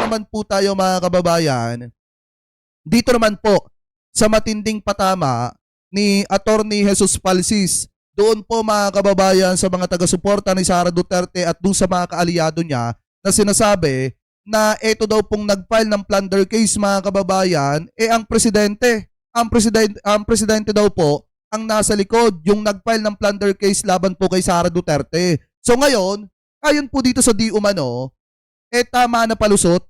naman po tayo mga kababayan, dito naman po sa matinding patama ni Attorney Jesus Palsis, doon po mga kababayan sa mga taga-suporta ni Sara Duterte at doon sa mga kaalyado niya na sinasabi na ito daw pong nag-file ng plunder case mga kababayan, ang presidente. Ang presidente daw po ang nasa likod, yung nag-file ng plunder case laban po kay Sara Duterte. So ngayon, ayon po dito sa di umano, tama na palusot.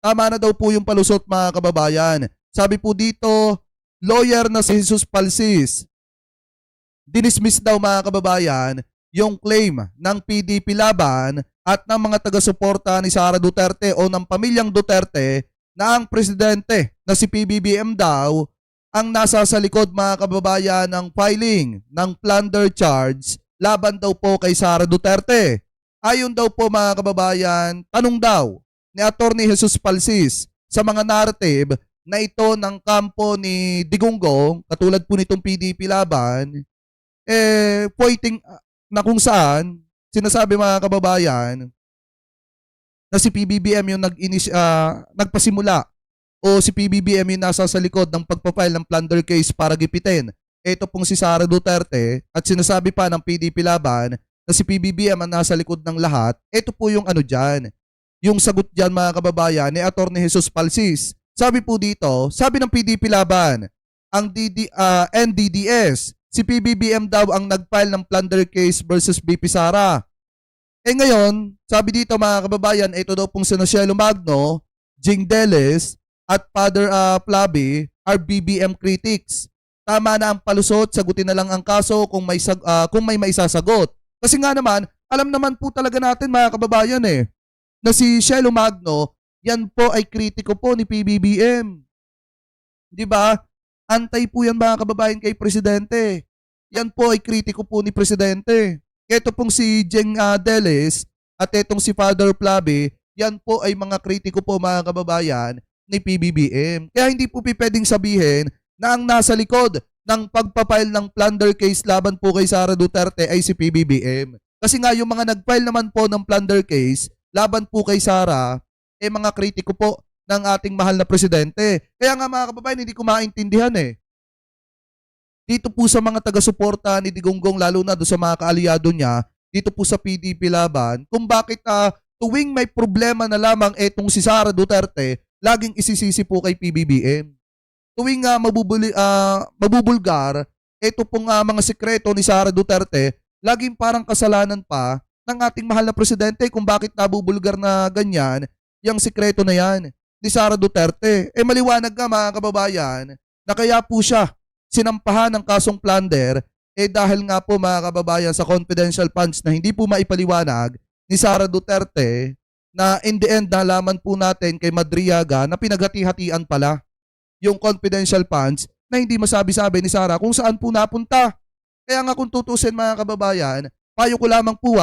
Tama na daw po yung palusot mga kababayan. Sabi po dito, lawyer na si Jesus Palsis, dinismiss daw mga kababayan yung claim ng PDP laban at ng mga taga-suporta ni Sara Duterte o ng pamilyang Duterte na ang presidente na si PBBM daw ang nasa sa likod mga kababayan ng filing ng plunder charge laban daw po kay Sara Duterte. Ayon daw po mga kababayan, tanong daw ni Attorney Jesus Palsis sa mga narrative na ito ng kampo ni Digonggong, katulad po nitong PDP laban, pointing na kung saan sinasabi mga kababayan na si PBBM yung nagpasimula o si PBBM yung nasa sa likod ng pagpapile ng plunder case para gipitin. Ito pong si Sara Duterte at sinasabi pa ng PDP laban na si PBBM ang nasa likod ng lahat. Ito po yung ano dyan, yung sagot dyan mga kababayan ni Attorney Jesus Palsis. Sabi po dito, sabi ng PDP laban, ang NDDS, si PBBM daw ang nag-file ng plunder case versus BP Sara. Ngayon, sabi dito mga kababayan, ito daw pong sina Cielo Magno, Jing Deles, at Father Flavi are BBM critics. Tama na ang palusot, sagutin na lang ang kaso kung may maisasagot. Kasi nga naman, alam naman po talaga natin mga kababayan na si Cielo Magno, yan po ay kritiko po ni PBBM. Di ba? Antay po yan mga kababayan kay Presidente. Yan po ay kritiko po ni Presidente. Ito pong si Jeng Deles at itong si Father Flavi, yan po ay mga kritiko po mga kababayan ni PBBM. Kaya hindi po pwedeng sabihin na ang nasa likod ng pagpapile ng plunder case laban po kay Sara Duterte ay si PBBM. Kasi nga yung mga nag-file naman po ng plunder case laban po kay Sara, mga kritiko po ng ating mahal na presidente. Kaya nga mga kababayan, hindi ko maintindihan dito po sa mga taga-suporta ni Digonggong, lalo na doon sa mga kaalyado niya, dito po sa PDP laban, kung bakit tuwing may problema na lamang etong si Sara Duterte, laging isisisi po kay PBBM. Tuwing mabubulgar, ito pong mga sekreto ni Sara Duterte, laging parang kasalanan pa ng ating mahal na presidente kung bakit nabubulgar na ganyan, yung sekreto na yan ni Sara Duterte. Maliwanag nga mga kababayan na kaya po siya sinampahan ng kasong plunder dahil nga po mga kababayan sa confidential funds na hindi po maipaliwanag ni Sara Duterte na in the end nalaman po natin kay Madriaga na pinaghati-hatian pala yung confidential funds na hindi masabi-sabi ni Sara kung saan po napunta. Kaya nga kung tutusin mga kababayan, payo ko lamang po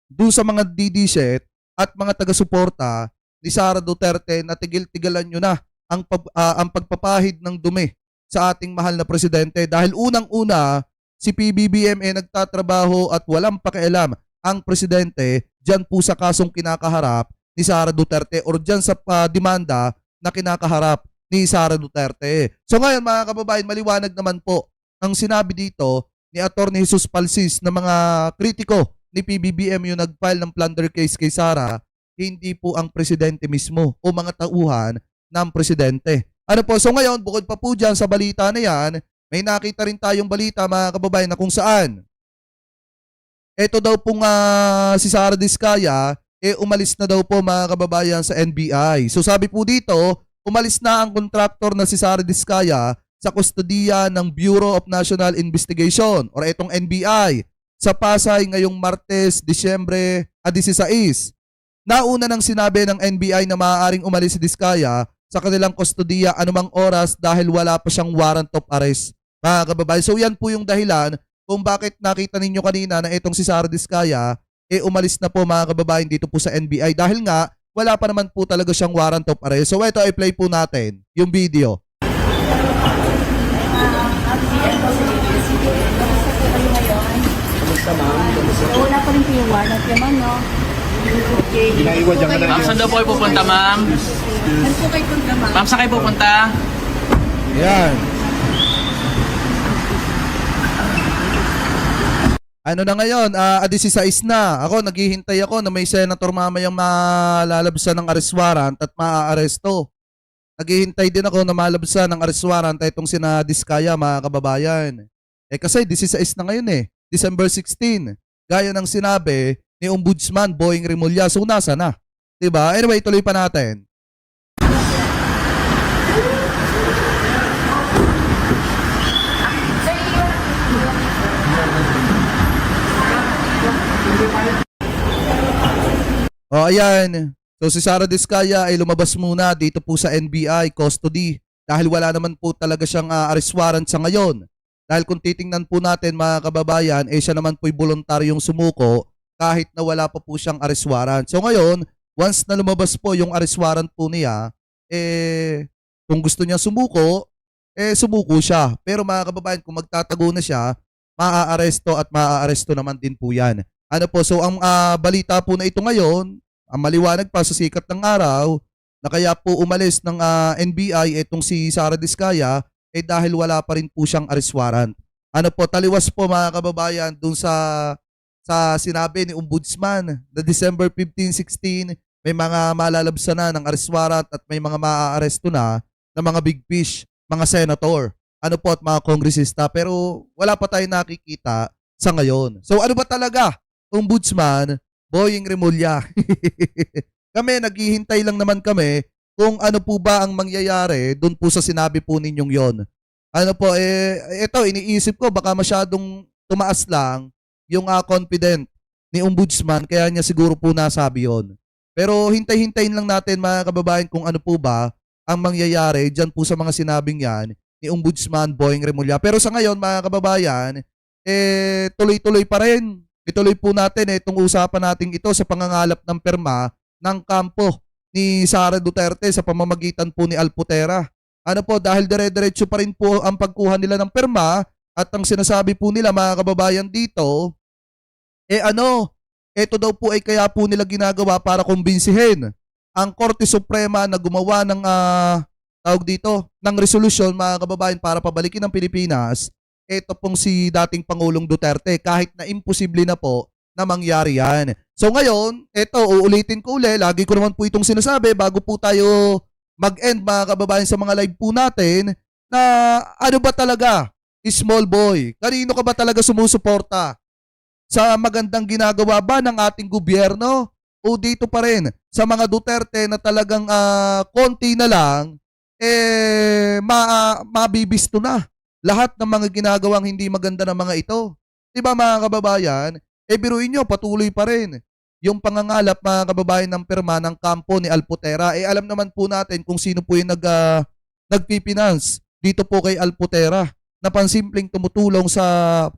doon sa mga DD-set at mga taga-suporta ni Sara Duterte na tigil-tigalan nyo na ang pagpapahid ng dumi sa ating mahal na presidente dahil unang-una si PBBM nagtatrabaho at walang pakialam ang presidente dyan po sa kasong kinakaharap ni Sara Duterte or dyan sa demanda na kinakaharap ni Sara Duterte. So ngayon mga kababayan, maliwanag naman po ang sinabi dito ni Attorney Jesus Palsis na mga kritiko ni PBBM yung nag-file ng plunder case kay Sara, hindi po ang presidente mismo o mga tauhan ng presidente. Ano po, so ngayon, bukod pa po dyan sa balita na yan, may nakita rin tayong balita mga kababayan na kung saan ito daw pong si Sara Diskaya, umalis na daw po mga kababayan sa NBI. So sabi po dito, umalis na ang kontraktor na si Sara Diskaya sa kustodiya ng Bureau of National Investigation or itong NBI sa Pasay ngayong Martes, Disyembre 16. Nauna nang sinabi ng NBI na maaaring umalis si Diskaya sa kanilang kustodiya anumang oras dahil wala pa siyang warrant of arrest. Mga kababayan, so yan po yung dahilan kung bakit nakita ninyo kanina na itong si Sara Diskaya umalis na po mga kababayan dito po sa NBI dahil nga wala pa naman po talaga siyang warrant of arrest. So ito, i-play po natin yung video. Wala pa rin po yung warrant naman, no? Inaiwan dyan ka na Ma'am, saan daw po kayo pupunta, ma'am? Saan po kayo punta, ma'am? Ma'am, saan kayo pupunta? Yan. Ano na ngayon? 16 na. Ako, naghihintay ako na may senator mamayang malalabsan ng arrest warrant at maaaresto. Naghihintay din ako na malabsan ng arrest warrant itong sina Diskaya, mga kababayan. Kasi 16 na ngayon December 16. Gaya ng sinabi ni Ombudsman Boying Remulla. So, nasa na? Diba? Anyway, tuloy pa natin. O ayan, so si Sara Diskaya ay lumabas muna dito po sa NBI custody dahil wala naman po talaga siyang arrest warrant sa ngayon. Dahil kung titingnan po natin mga kababayan, siya naman po'y voluntaryong sumuko kahit na wala pa po siyang arrest warrant. So ngayon, once na lumabas po yung arrest warrant po niya, kung gusto niya sumuko, sumuko siya. Pero mga kababayan, kung magtatago na siya, maaaresto at maaaresto naman din po yan. Ano po, so ang balita po na ito ngayon, ang maliwanag pa sa sikat ng araw, na kaya po umalis ng NBI itong si Sara Diskaya, dahil wala pa rin po siyang arrest warrant. Ano po, taliwas po mga kababayan dun sa sinabi ni Ombudsman na December 15, 16, may mga malalabsan na ng arrest warrant at may mga maaaresto na mga big fish, mga senator, ano po at mga kongresista, pero wala pa tayong nakikita sa ngayon. So ano ba talaga? Ombudsman Boying Remulla. Kami, naghihintay lang naman kami kung ano po ba ang mangyayari doon po sa sinabi po ninyong yon. Ano po, ito, iniisip ko, baka masyadong tumaas lang yung confident ni Ombudsman, kaya niya siguro po nasabi yon. Pero hintay-hintayin lang natin mga kababayan kung ano po ba ang mangyayari dyan po sa mga sinabing yan ni Ombudsman Boying Remulla. Pero sa ngayon mga kababayan, tuloy-tuloy pa rin. Ituloy po natin itong usapan natin ito sa pangangalap ng perma ng kampo ni Sara Duterte sa pamamagitan po ni Alputera. Ano po, dahil dire-diretso pa rin po ang pagkuha nila ng perma at ang sinasabi po nila mga kababayan dito, ito daw po ay kaya po nila ginagawa para kumbinsihin ang Korte Suprema na gumawa ng ng resolusyon mga kababayan para pabalikin ang Pilipinas. Ito pong si dating Pangulong Duterte kahit na imposible na po na mangyari yan. So ngayon, uulitin ko uli, lagi ko naman po itong sinasabi bago po tayo mag-end mga kababayan sa mga live po natin na ano ba talaga, small boy? Kanino ka ba talaga sumusuporta? Sa magandang ginagawa ba ng ating gobyerno o dito pa rin sa mga Duterte na talagang konti na lang mabibisto na lahat ng mga ginagawang hindi maganda ng mga ito. Diba mga kababayan? Biruin nyo, patuloy pa rin yung pangangalap mga kababayan ng perma ng kampo ni Alputera. Alam naman po natin kung sino po yung nagpipinance dito po kay Alputera na pansimpleng tumutulong sa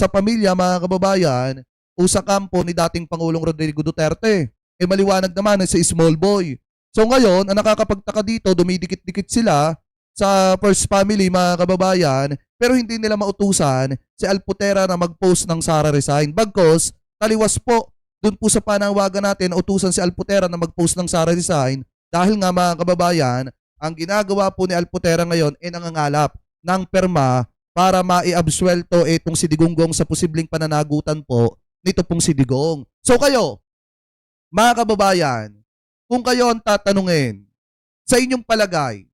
pamilya mga kababayan o sa kampo ni dating Pangulong Rodrigo Duterte. Maliwanag naman sa small boy. So ngayon, ang nakakapagtaka dito, dumidikit-dikit sila sa first family mga kababayan, pero hindi nila mautusan si Alputera na mag-post ng Sara resign. Bagkos, taliwas po dun po sa panawagan natin, utusan si Alputera na mag-post ng Sara resign dahil nga mga kababayan, ang ginagawa po ni Alputera ngayon ay nangangalap ng perma para maiabsuelto itong si Digongong sa posibleng pananagutan po nito pong si Digong. So kayo, mga kababayan, kung kayo ang tatanungin, sa inyong palagay,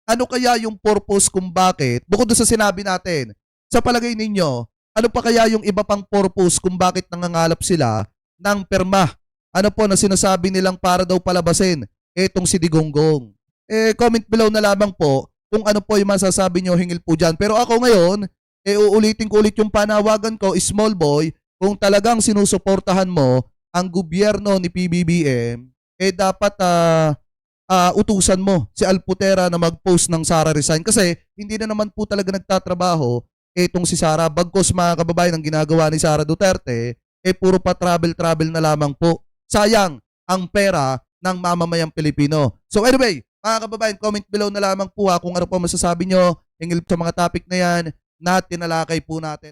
ano kaya yung purpose kung bakit, bukod sa sinabi natin, sa palagay ninyo, ano pa kaya yung iba pang purpose kung bakit nangangalap sila ng perma? Ano po na sinasabi nilang para daw palabasin etong si Digongong? Comment below na lamang po kung ano po yung masasabi nyo, hingil po dyan. Pero ako ngayon, uulitin ko ulit yung panawagan ko, small boy, kung talagang sinusuportahan mo ang gobyerno ni PBBM, dapat utusan mo si Alputera na mag-post ng Sara resign kasi hindi na naman po talaga nagtatrabaho itong si Sara. Bagkos mga kababayan, ang ginagawa ni Sara Duterte puro pa travel na lamang po. Sayang ang pera ng mamamayang Pilipino. So anyway, mga kababayan, comment below na lamang po kung ano po masasabi nyo hingil sa mga topic na yan na tinalakay po natin.